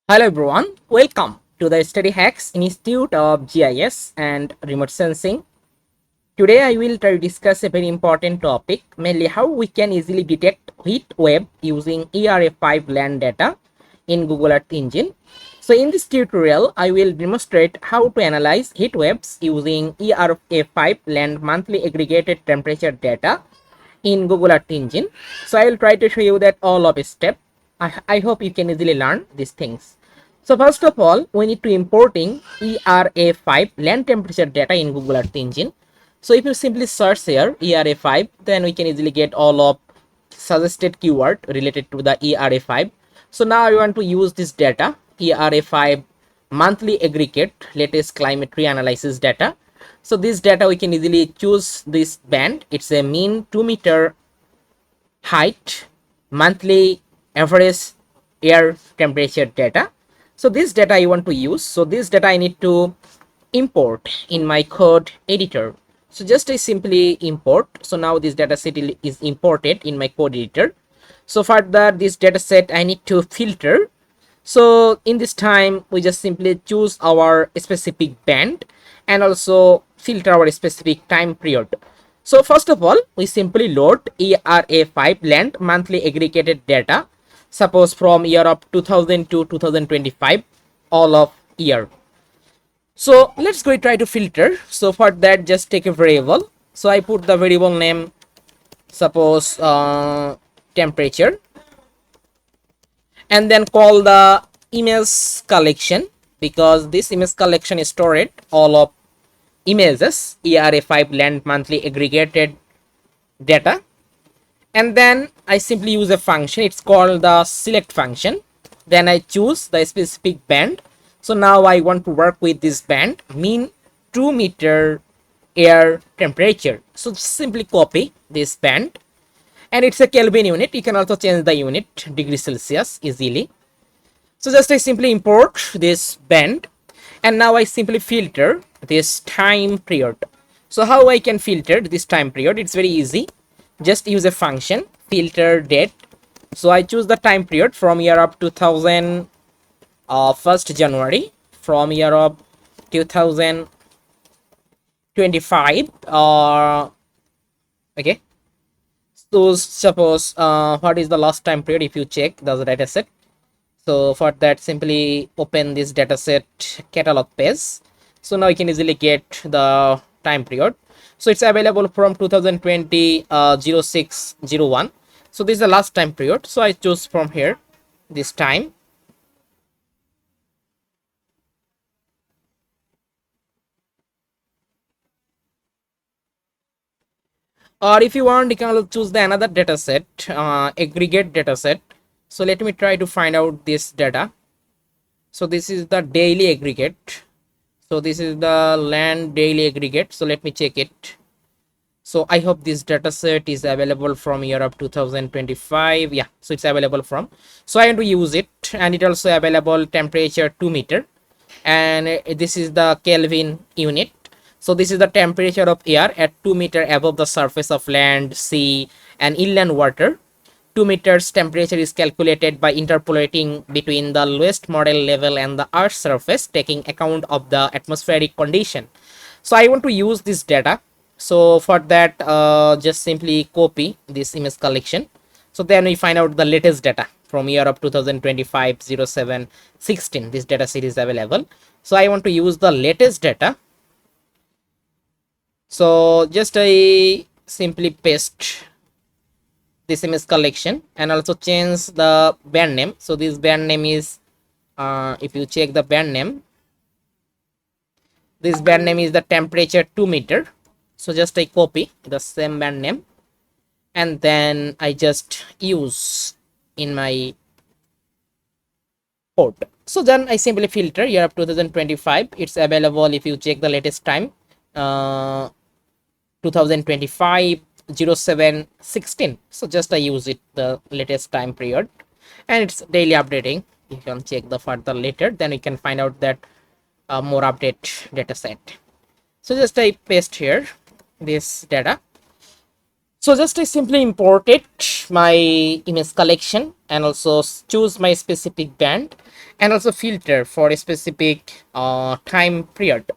Hello everyone, welcome to the Study Hacks Institute of GIS and Remote Sensing. Today I will try to discuss a very important topic, mainly how we can easily detect heat wave using ERA5-Land data in Google Earth Engine. So in this tutorial, I will demonstrate how to analyze heat waves using ERA5-Land monthly aggregated temperature data in Google Earth Engine. So I will try to show you that all of a step. I hope you can easily learn these things. So first of all, we need to importing ERA5 land temperature data in Google Earth Engine. So if you simply search here ERA5, then we can easily get all of suggested keyword related to the ERA5. So now I want to use this data ERA5 monthly aggregate latest climatry analysis data. So this data we can easily choose this band. It's a mean 2-meter height monthly average air temperature data. So this data I want to use. So this data I need to import in my code editor. So just I simply import. So now this data set is imported in my code editor. So for that, this data set I need to filter. So in this time we just simply choose our specific band and also filter our specific time period. So first of all, we simply load ERA5 land monthly aggregated data, suppose from year of 2000 to 2025, all of year. So let's go try to filter. So for that, just take a variable. So I put the variable name, suppose temperature, and then call the image collection, because this image collection is stored all of images ERA5 land monthly aggregated data. And then I simply use a function, it's called the select function. Then I choose the specific band. So now I want to work with this band, mean 2-meter air temperature. So simply copy this band, and it's a Kelvin unit. You can also change the unit degree Celsius easily. So just I simply import this band, and now I simply filter this time period. So how I can filter this time period? It's very easy. Just use a function filter date. So I choose the time period from year of 2000 1st January, from year of 2025 okay. So suppose what is the last time period? If you check the data set, so for that, simply open this dataset catalog page. So now you can easily get the time period. So it's available from 2020 0601. So this is the last time period. So I choose from here this time. Or if you want, you can also choose the another dataset, aggregate dataset. So let me try to find out this data. So this is the daily aggregate. So this is the land daily aggregate. So let me check it. So I hope this data set is available from year of 2025. Yeah, so it's available from. So I want to use it, and it also available temperature 2-meter, and this is the Kelvin unit. So this is the temperature of air at 2-meter above the surface of land, sea, and inland water. 2 meters temperature is calculated by interpolating between the lowest model level and the Earth's surface, taking account of the atmospheric condition. So I want to use this data. So for that, just simply copy this image collection. So then we find out the latest data from year of 2025 07 16. This data set is available. So I want to use the latest data. So just I simply paste this image collection and also change the band name. So this band name is if you check the band name, this band name is the temperature 2-meter. So just I copy the same band name, and then I just use in my code. So then I simply filter year of 2025. It's available if you check the latest time, 2025 07 16. So just I use it the latest time period, and it's daily updating. You can check the further later, then you can find out that more update data set. So just I paste here this data, So just I simply imported my image collection and also choose my specific band and also filter for a specific time period.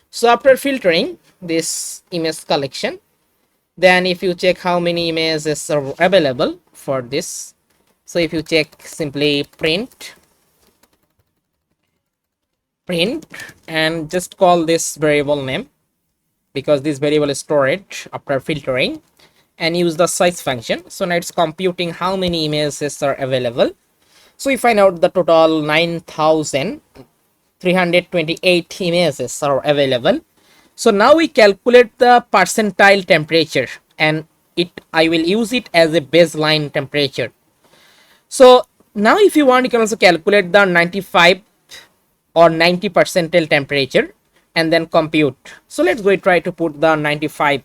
So after filtering this image collection, then if you check how many images are available for this, so if you check simply print and just call this variable name, because this variable is stored after filtering, and use the size function. So now it's computing how many images are available. So we find out the total 9,328 images are available. So now we calculate the percentile temperature, and I will use it as a baseline temperature. So now if you want, you can also calculate the 95 or 90 percentile temperature and then compute. So let's go try to put the 95.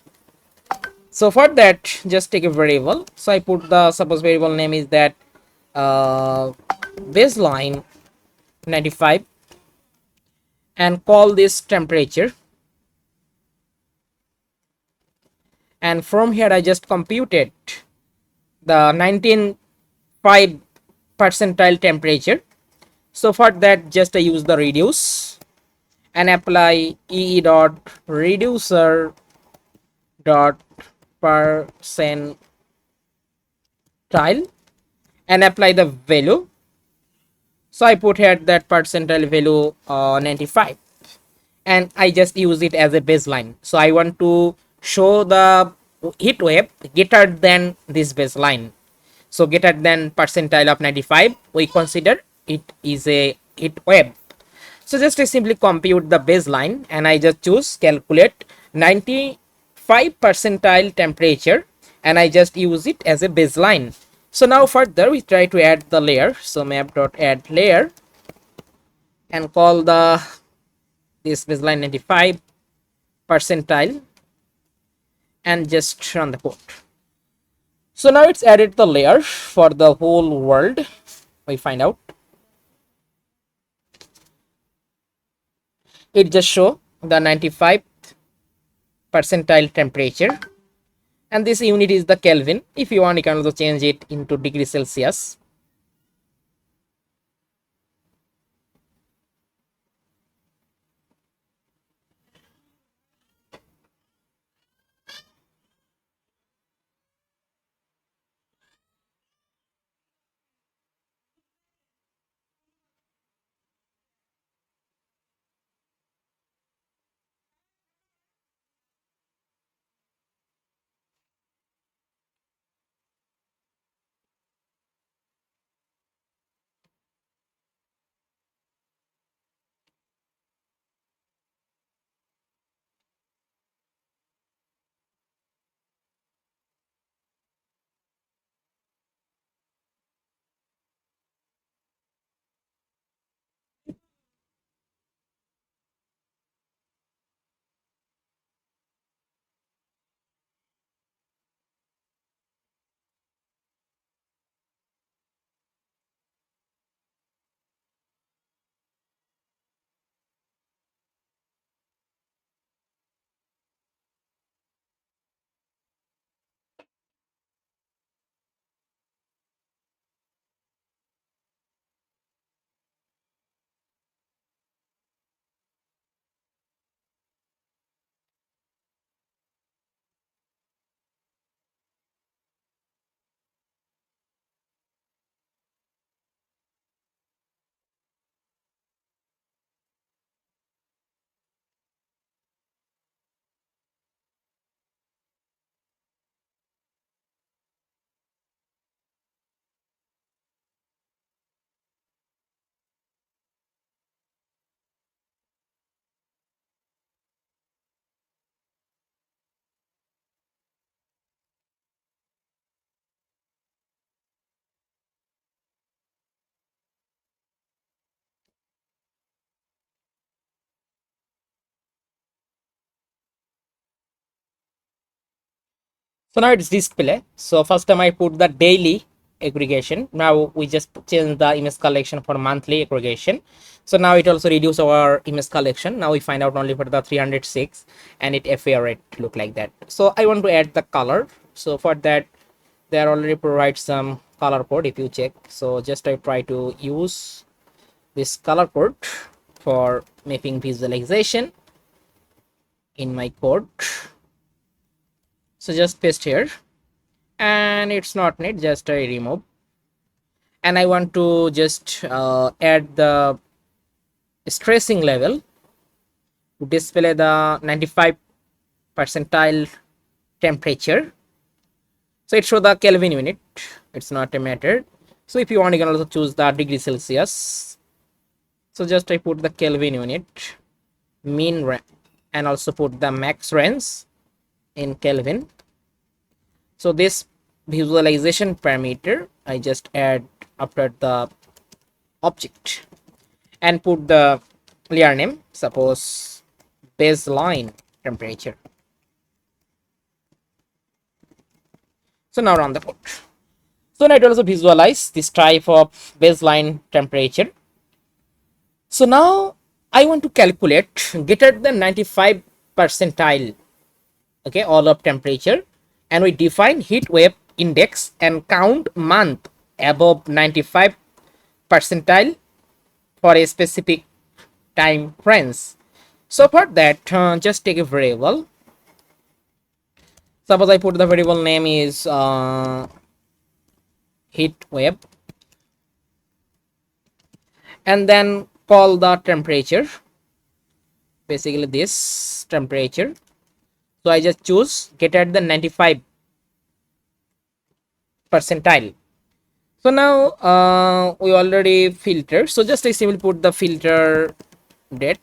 So for that, just take a variable. So I put the suppose variable name is that baseline 95 and call this temperature, and from here I just computed the 19.5 percentile temperature. So for that, just I use the reduce and apply e dot reducer dot percentile and apply the value. So I put here that percentile value 95, and I just use it as a baseline. So I want to show the heat wave greater than this baseline. So greater than percentile of 95, we consider it is a heat wave. So just I simply compute the baseline and I just choose calculate 95 percentile temperature and I just use it as a baseline. So now further we try to add the layer. So map.add layer and call the this baseline 95 percentile and just run the code. So now it's added the layer for the whole world. We find out it just show the 95 percentile temperature, and this unit is the Kelvin. If you want, you can also change it into degrees Celsius. So now it's display. So first time I put the daily aggregation. Now we just change the image collection for monthly aggregation. So now it also reduce our image collection. Now we find out only for the 306 and it FA rate look like that. So I want to add the color. So for that, they already provide some color code if you check. So just I try to use this color code for mapping visualization in my code. So just paste here, and it's not need, just I remove. And I want to just add the stressing level to display the 95 percentile temperature. So it shows the Kelvin unit, it's not a matter. So if you want, you can also choose the degree Celsius. So just I put the Kelvin unit, mean range, and also put the max range in Kelvin. So this visualization parameter I just add after the object and put the layer name, suppose baseline temperature. So now run the code. So now it also visualize this type of baseline temperature. So now I want to calculate greater than 95 percentile, okay, all of temperature, and we define heat wave index and count month above 95 percentile for a specific time range. So for that, just take a variable. Suppose I put the variable name is heat wave, and then call the temperature, basically this temperature. So I just choose greater than 95 percentile. So now we already filter, so just I simply put the filter date,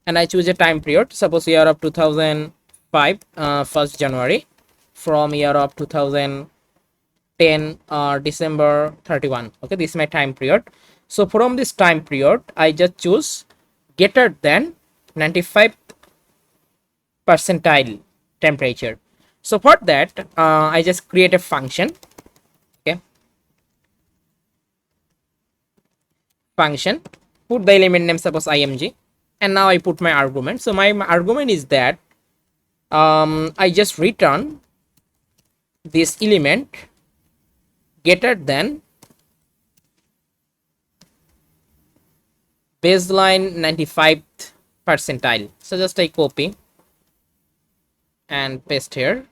and I choose a time period, suppose year of 2005, 1st January, from year of 2010 December 31. Okay, this is my time period. So from this time period I just choose greater than 95 percentile temperature. So for that I just create a function, okay, function, put the element name, suppose img, and now I put my argument. So my argument is that I just return this element greater than baseline 95th percentile. So just I copy and paste here,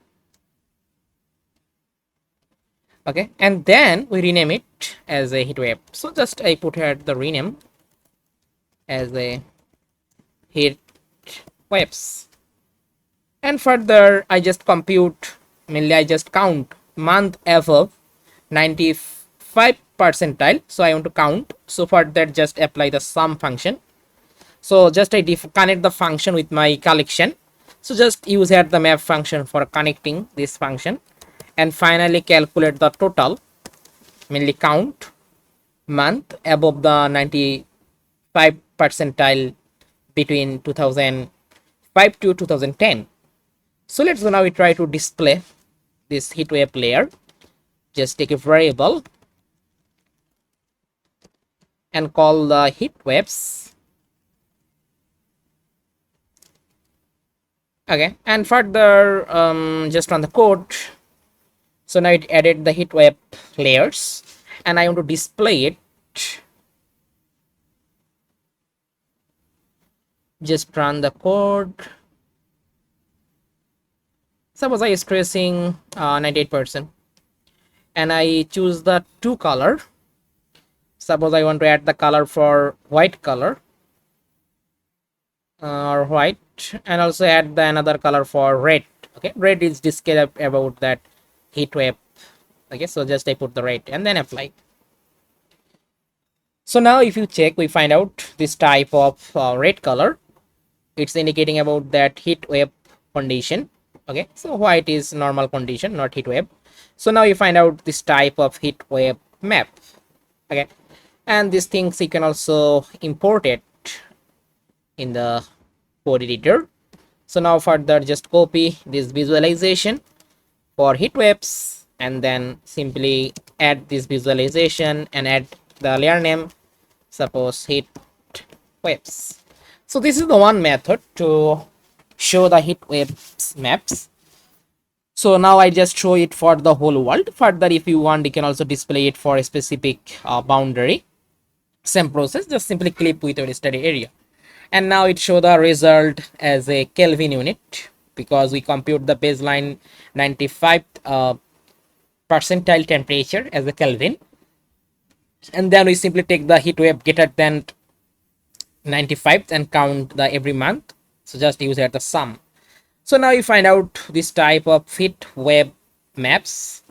okay, and then we rename it as a heat wave. So just I put here the rename as a heat waves, and further I just compute, mainly I just count month above 95 percentile. So I want to count, so for that just apply the sum function. So just I connect the function with my collection. So just use here the map function for connecting this function, and finally calculate the total, mainly count month above the 95 percentile between 2005 to 2010. So let's go, now we try to display this heat wave layer. Just take a variable and call the heat waves, okay, and further just run the code. So now it added the heat wave layers, and I want to display it. Just run the code. Suppose I stressing 98%, and I choose the two color. Suppose I want to add the color for white color, or white, and also add the another color for red. Okay, red is describe about that heat wave. Okay, so just I put the red and then apply. So now if you check, we find out this type of red color, it's indicating about that heat wave condition. Okay, so white is normal condition, not heat wave. So now you find out this type of heat wave map. Okay, and these things you can also import it in the code editor. So now further just copy this visualization for heat waves, and then simply add this visualization and add the layer name, suppose heat waves. So this is the one method to show the heat waves maps. So now I just show it for the whole world. Further, if you want, you can also display it for a specific boundary. Same process, just simply clip with your study area. And now it show the result as a Kelvin unit, because we compute the baseline 95 percentile temperature as a Kelvin, and then we simply take the heat wave greater than 95 and count the every month. So just use at the sum. So now you find out this type of heat wave maps.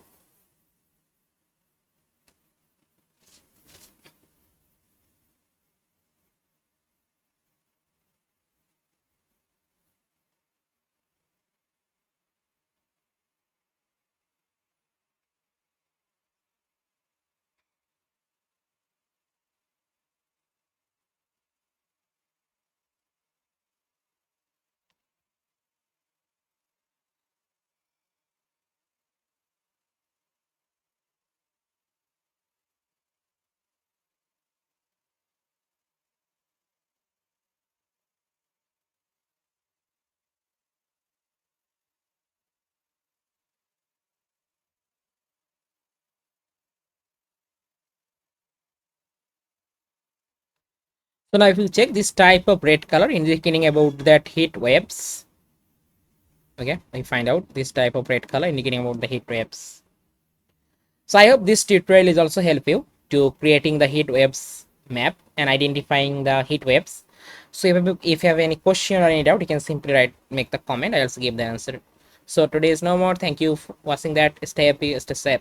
So now if you check this type of red color indicating about that heat waves, okay, we find out this type of red color indicating about the heat waves. So I hope this tutorial is also help you to creating the heat waves map and identifying the heat waves. So if you have any question or any doubt, you can simply make the comment. I also give the answer. So today is no more. Thank you for watching that. Stay happy, stay safe.